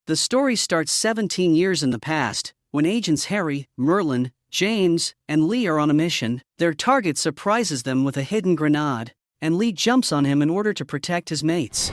The story starts 17 years in the past, when agents Harry, Merlin, James, and Lee are on a mission. Their target surprises them with a hidden grenade, and Lee jumps on him in order to protect his mates.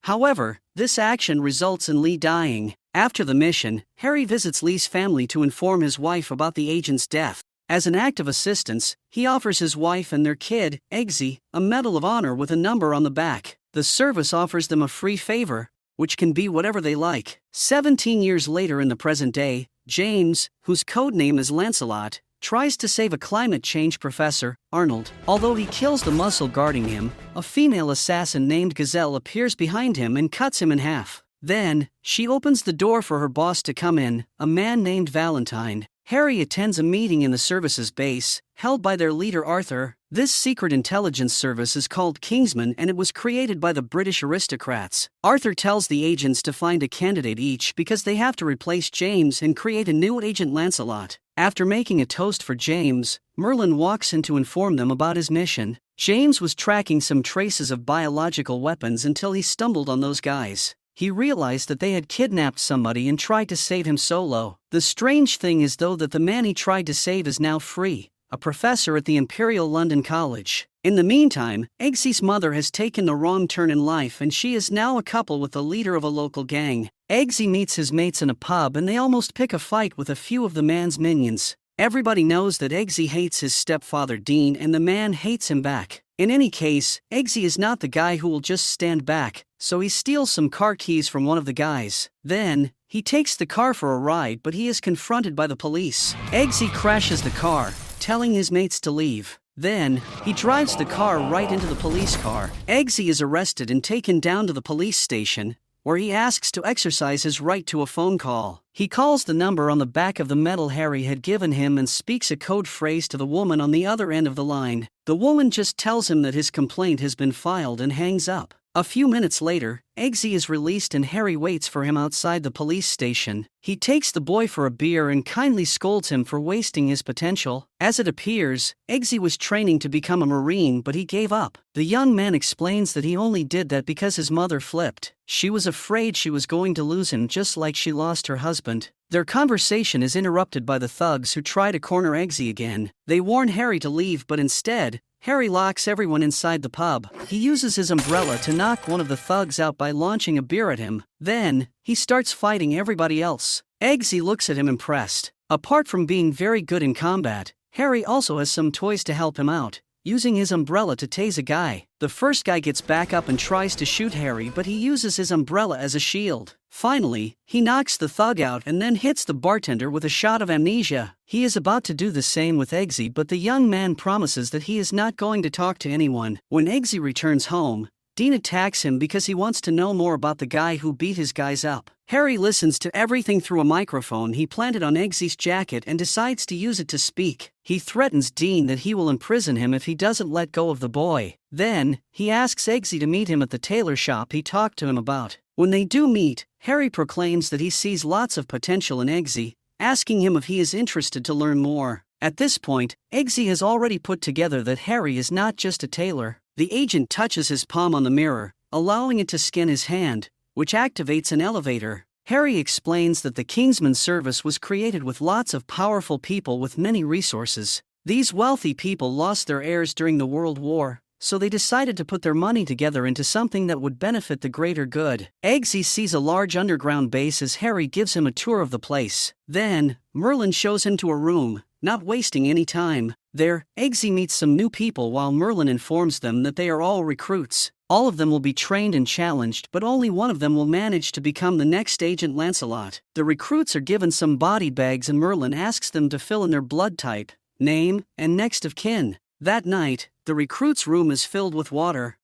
However, this action results in Lee dying. After the mission, Harry visits Lee's family to inform his wife about the agent's death. As an act of assistance, he offers his wife and their kid, Eggsy, a Medal of Honor with a number on the back. The service offers them a free favor, which can be whatever they like. 17 years later in the present day, James, whose codename is Lancelot, tries to save a climate change professor, Arnold. Although he kills the muscle guarding him, a female assassin named Gazelle appears behind him and cuts him in half. Then, she opens the door for her boss to come in, a man named Valentine. Harry attends a meeting in the service's base, held by their leader Arthur. This secret intelligence service is called Kingsman and it was created by the British aristocrats. Arthur tells the agents to find a candidate each because they have to replace James and create a new agent Lancelot. After making a toast for James, Merlin walks in to inform them about his mission. James was tracking some traces of biological weapons until he stumbled on those guys. He realized that they had kidnapped somebody and tried to save him solo. The strange thing is though that the man he tried to save is now free, a professor at the Imperial London College. In the meantime, Eggsy's mother has taken the wrong turn in life and she is now a couple with the leader of a local gang. Eggsy meets his mates in a pub and they almost pick a fight with a few of the man's minions. Everybody knows that Eggsy hates his stepfather Dean and the man hates him back. In any case, Eggsy is not the guy who will just stand back, so he steals some car keys from one of the guys. Then, he takes the car for a ride but he is confronted by the police. Eggsy crashes the car, telling his mates to leave. Then, he drives the car right into the police car. Eggsy is arrested and taken down to the police station, where he asks to exercise his right to a phone call. He calls the number on the back of the medal Harry had given him and speaks a code phrase to the woman on the other end of the line. The woman just tells him that his complaint has been filed and hangs up. A few minutes later, Eggsy is released and Harry waits for him outside the police station. He takes the boy for a beer and kindly scolds him for wasting his potential. As it appears, Eggsy was training to become a Marine but he gave up. The young man explains that he only did that because his mother flipped. She was afraid she was going to lose him just like she lost her husband. Their conversation is interrupted by the thugs who try to corner Eggsy again. They warn Harry to leave but instead, Harry locks everyone inside the pub. He uses his umbrella to knock one of the thugs out by launching a beer at him. Then, he starts fighting everybody else. Eggsy looks at him impressed. Apart from being very good in combat, Harry also has some toys to help him out, using his umbrella to tase a guy. The first guy gets back up and tries to shoot Harry but he uses his umbrella as a shield. Finally, he knocks the thug out and then hits the bartender with a shot of amnesia. He is about to do the same with Eggsy but the young man promises that he is not going to talk to anyone. When Eggsy returns home, Dean attacks him because he wants to know more about the guy who beat his guys up. Harry listens to everything through a microphone he planted on Eggsy's jacket and decides to use it to speak. He threatens Dean that he will imprison him if he doesn't let go of the boy. Then, he asks Eggsy to meet him at the tailor shop he talked to him about. When they do meet, Harry proclaims that he sees lots of potential in Eggsy, asking him if he is interested to learn more. At this point, Eggsy has already put together that Harry is not just a tailor. The agent touches his palm on the mirror, allowing it to scan his hand, which activates an elevator. Harry explains that the Kingsman service was created with lots of powerful people with many resources. These wealthy people lost their heirs during the World War, so they decided to put their money together into something that would benefit the greater good. Eggsy sees a large underground base as Harry gives him a tour of the place. Then, Merlin shows him to a room, not wasting any time. There, Eggsy meets some new people while Merlin informs them that they are all recruits. All of them will be trained and challenged but only one of them will manage to become the next agent Lancelot. The recruits are given some body bags and Merlin asks them to fill in their blood type, name, and next of kin. That night, the recruits' room is filled with water.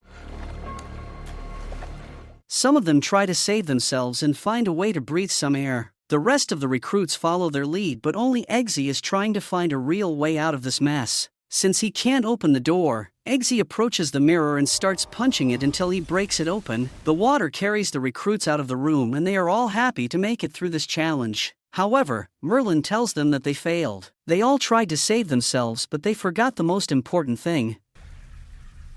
Some of them try to save themselves and find a way to breathe some air. The rest of the recruits follow their lead but only Eggsy is trying to find a real way out of this mess. Since he can't open the door, Eggsy approaches the mirror and starts punching it until he breaks it open. The water carries the recruits out of the room and they are all happy to make it through this challenge. However, Merlin tells them that they failed. They all tried to save themselves but they forgot the most important thing.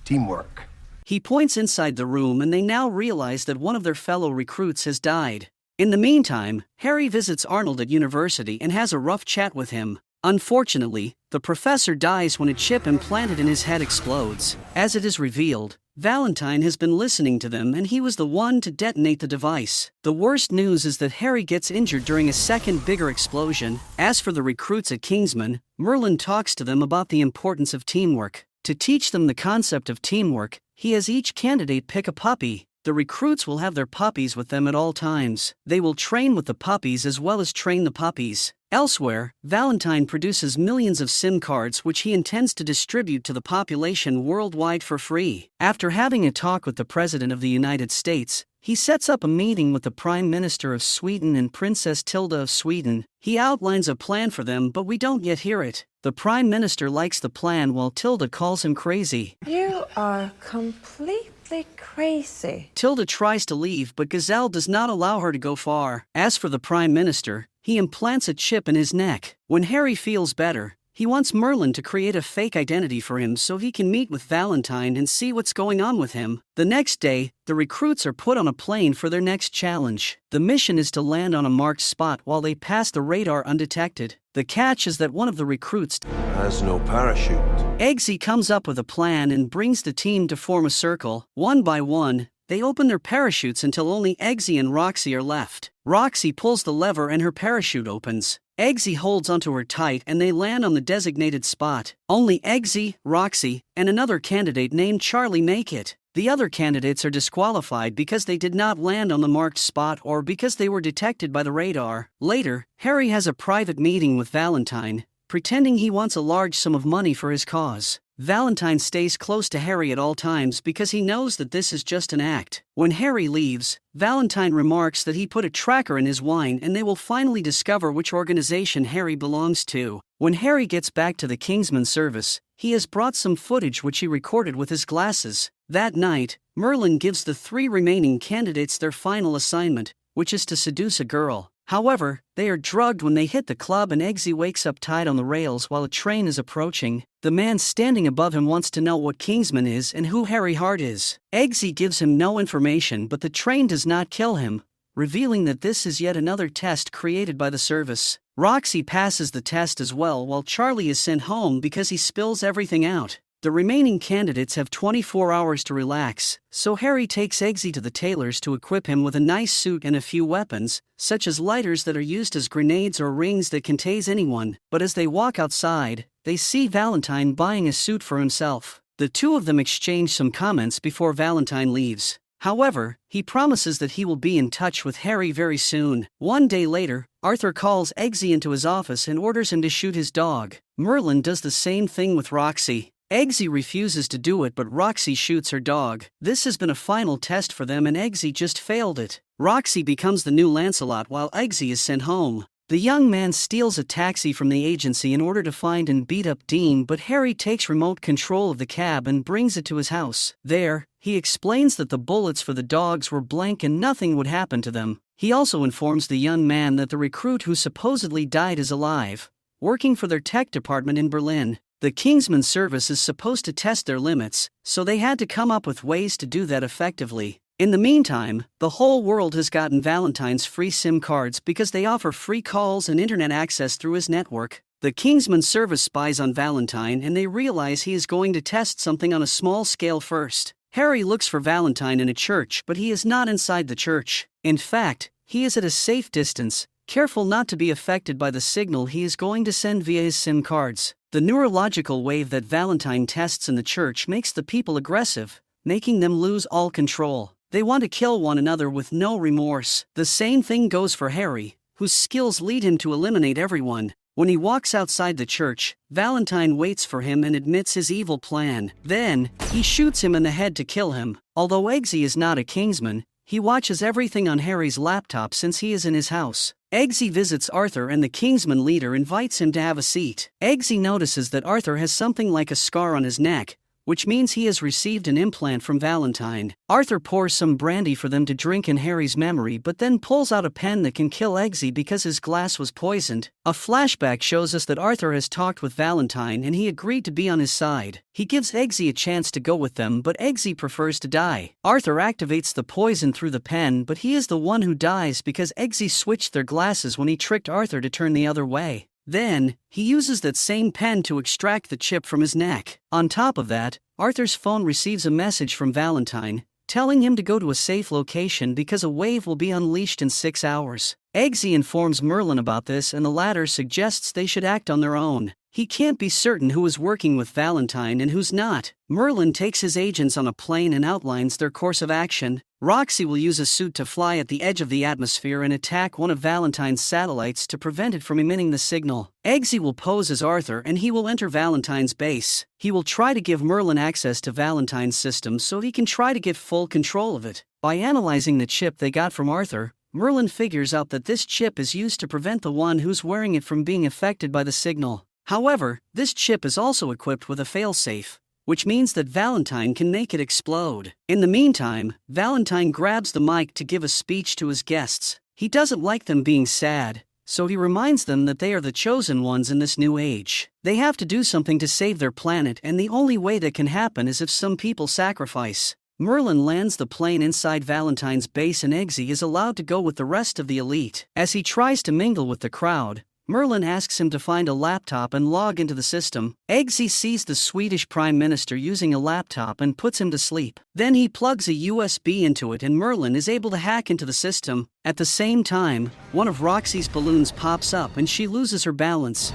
Teamwork. He points inside the room and they now realize that one of their fellow recruits has died. In the meantime, Harry visits Arnold at university and has a rough chat with him. Unfortunately, the professor dies when a chip implanted in his head explodes. As it is revealed, Valentine has been listening to them and he was the one to detonate the device. The worst news is that Harry gets injured during a second bigger explosion. As for the recruits at Kingsman, Merlin talks to them about the importance of teamwork. To teach them the concept of teamwork, he has each candidate pick a puppy. The recruits will have their puppies with them at all times. They will train with the puppies as well as train the puppies. Elsewhere, Valentine produces millions of SIM cards which he intends to distribute to the population worldwide for free. After having a talk with the President of the United States, he sets up a meeting with the Prime Minister of Sweden and Princess Tilda of Sweden. He outlines a plan for them, but we don't yet hear it. The Prime Minister likes the plan while Tilda calls him crazy. You are completely crazy. Tilda tries to leave, but Gazelle does not allow her to go far. As for the Prime Minister, he implants a chip in his neck. When Harry feels better, he wants Merlin to create a fake identity for him so he can meet with Valentine and see what's going on with him. The next day, the recruits are put on a plane for their next challenge. The mission is to land on a marked spot while they pass the radar undetected. The catch is that one of the recruits has no parachute. Eggsy comes up with a plan and brings the team to form a circle. One by one, they open their parachutes until only Eggsy and Roxy are left. Roxy pulls the lever and her parachute opens. Eggsy holds onto her tight and they land on the designated spot. Only Eggsy, Roxy, and another candidate named Charlie make it. The other candidates are disqualified because they did not land on the marked spot or because they were detected by the radar. Later, Harry has a private meeting with Valentine, pretending he wants a large sum of money for his cause. Valentine stays close to Harry at all times because he knows that this is just an act. When Harry leaves, Valentine remarks that he put a tracker in his wine and they will finally discover which organization Harry belongs to. When Harry gets back to the Kingsman service, he has brought some footage which he recorded with his glasses. That night, Merlin gives the 3 remaining candidates their final assignment, which is to seduce a girl. However, they are drugged when they hit the club and Eggsy wakes up tied on the rails while a train is approaching. The man standing above him wants to know what Kingsman is and who Harry Hart is. Eggsy gives him no information, but the train does not kill him, revealing that this is yet another test created by the service. Roxy passes the test as well while Charlie is sent home because he spills everything out. The remaining candidates have 24 hours to relax, so Harry takes Eggsy to the tailor's to equip him with a nice suit and a few weapons, such as lighters that are used as grenades or rings that can tase anyone. But as they walk outside, they see Valentine buying a suit for himself. The two of them exchange some comments before Valentine leaves. However, he promises that he will be in touch with Harry very soon. One day later, Arthur calls Eggsy into his office and orders him to shoot his dog. Merlin does the same thing with Roxy. Eggsy refuses to do it, but Roxy shoots her dog. This has been a final test for them and Eggsy just failed it. Roxy becomes the new Lancelot while Eggsy is sent home. The young man steals a taxi from the agency in order to find and beat up Dean, but Harry takes remote control of the cab and brings it to his house. There, he explains that the bullets for the dogs were blank and nothing would happen to them. He also informs the young man that the recruit who supposedly died is alive, working for their tech department in Berlin. The Kingsman service is supposed to test their limits, so they had to come up with ways to do that effectively. In the meantime, the whole world has gotten Valentine's free SIM cards because they offer free calls and internet access through his network. The Kingsman service spies on Valentine and they realize he is going to test something on a small scale first. Harry looks for Valentine in a church, but he is not inside the church. In fact, he is at a safe distance, careful not to be affected by the signal he is going to send via his SIM cards. The neurological wave that Valentine tests in the church makes the people aggressive, making them lose all control. They want to kill one another with no remorse. The same thing goes for Harry, whose skills lead him to eliminate everyone. When he walks outside the church, Valentine waits for him and admits his evil plan. Then, he shoots him in the head to kill him. Although Eggsy is not a Kingsman, he watches everything on Harry's laptop since he is in his house. Eggsy visits Arthur and the Kingsman leader invites him to have a seat. Eggsy notices that Arthur has something like a scar on his neck, which means he has received an implant from Valentine. Arthur pours some brandy for them to drink in Harry's memory but then pulls out a pen that can kill Eggsy because his glass was poisoned. A flashback shows us that Arthur has talked with Valentine and he agreed to be on his side. He gives Eggsy a chance to go with them but Eggsy prefers to die. Arthur activates the poison through the pen but he is the one who dies because Eggsy switched their glasses when he tricked Arthur to turn the other way. Then, he uses that same pen to extract the chip from his neck. On top of that, Arthur's phone receives a message from Valentine, telling him to go to a safe location because a wave will be unleashed in 6 hours. Eggsy informs Merlin about this and the latter suggests they should act on their own. He can't be certain who is working with Valentine and who's not. Merlin takes his agents on a plane and outlines their course of action. Roxy will use a suit to fly at the edge of the atmosphere and attack one of Valentine's satellites to prevent it from emitting the signal. Eggsy will pose as Arthur and he will enter Valentine's base. He will try to give Merlin access to Valentine's system so he can try to get full control of it. By analyzing the chip they got from Arthur, Merlin figures out that this chip is used to prevent the one who's wearing it from being affected by the signal. However, this chip is also equipped with a failsafe, which means that Valentine can make it explode. In the meantime, Valentine grabs the mic to give a speech to his guests. He doesn't like them being sad, so he reminds them that they are the chosen ones in this new age. They have to do something to save their planet and the only way that can happen is if some people sacrifice. Merlin lands the plane inside Valentine's base and Eggsy is allowed to go with the rest of the elite. As he tries to mingle with the crowd, Merlin asks him to find a laptop and log into the system. Eggsy sees the Swedish Prime Minister using a laptop and puts him to sleep. Then he plugs a USB into it and Merlin is able to hack into the system. At the same time, one of Roxy's balloons pops up and she loses her balance.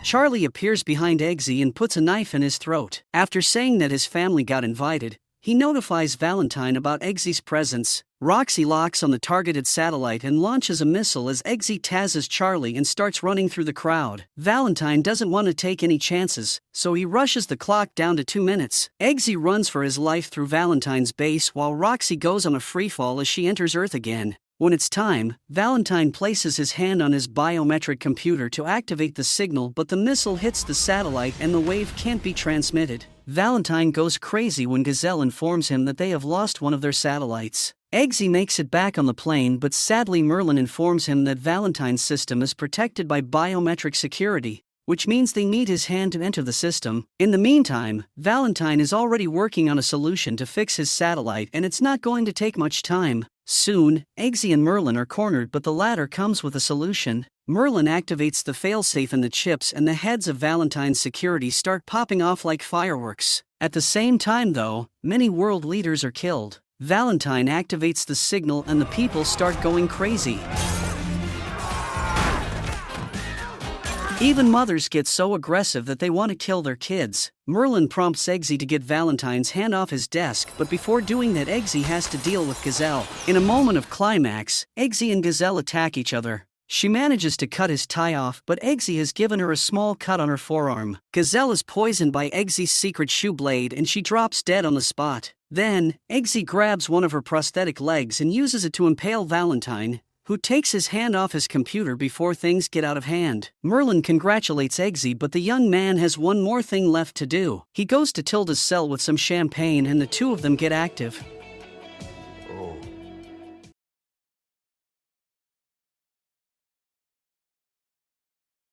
Charlie appears behind Eggsy and puts a knife in his throat. After saying that his family got invited, he notifies Valentine about Eggsy's presence. Roxy locks on the targeted satellite and launches a missile as Eggsy tazzes Charlie and starts running through the crowd. Valentine doesn't want to take any chances, so he rushes the clock down to 2 minutes. Eggsy runs for his life through Valentine's base while Roxy goes on a freefall as she enters Earth again. When it's time, Valentine places his hand on his biometric computer to activate the signal but the missile hits the satellite and the wave can't be transmitted. Valentine goes crazy when Gazelle informs him that they have lost one of their satellites. Eggsy makes it back on the plane but sadly Merlin informs him that Valentine's system is protected by biometric security, which means they need his hand to enter the system. In the meantime, Valentine is already working on a solution to fix his satellite and it's not going to take much time. Soon, Eggsy and Merlin are cornered but the latter comes with a solution. Merlin activates the failsafe in the chips and the heads of Valentine's security start popping off like fireworks. At the same time though, many world leaders are killed. Valentine activates the signal and the people start going crazy. Even mothers get so aggressive that they want to kill their kids. Merlin prompts Eggsy to get Valentine's hand off his desk, but before doing that Eggsy has to deal with Gazelle. In a moment of climax, Eggsy and Gazelle attack each other. She manages to cut his tie off but Eggsy has given her a small cut on her forearm. Gazelle is poisoned by Eggsy's secret shoe blade and she drops dead on the spot. Then, Eggsy grabs one of her prosthetic legs and uses it to impale Valentine, who takes his hand off his computer before things get out of hand. Merlin congratulates Eggsy but the young man has one more thing left to do. He goes to Tilda's cell with some champagne and the two of them get active.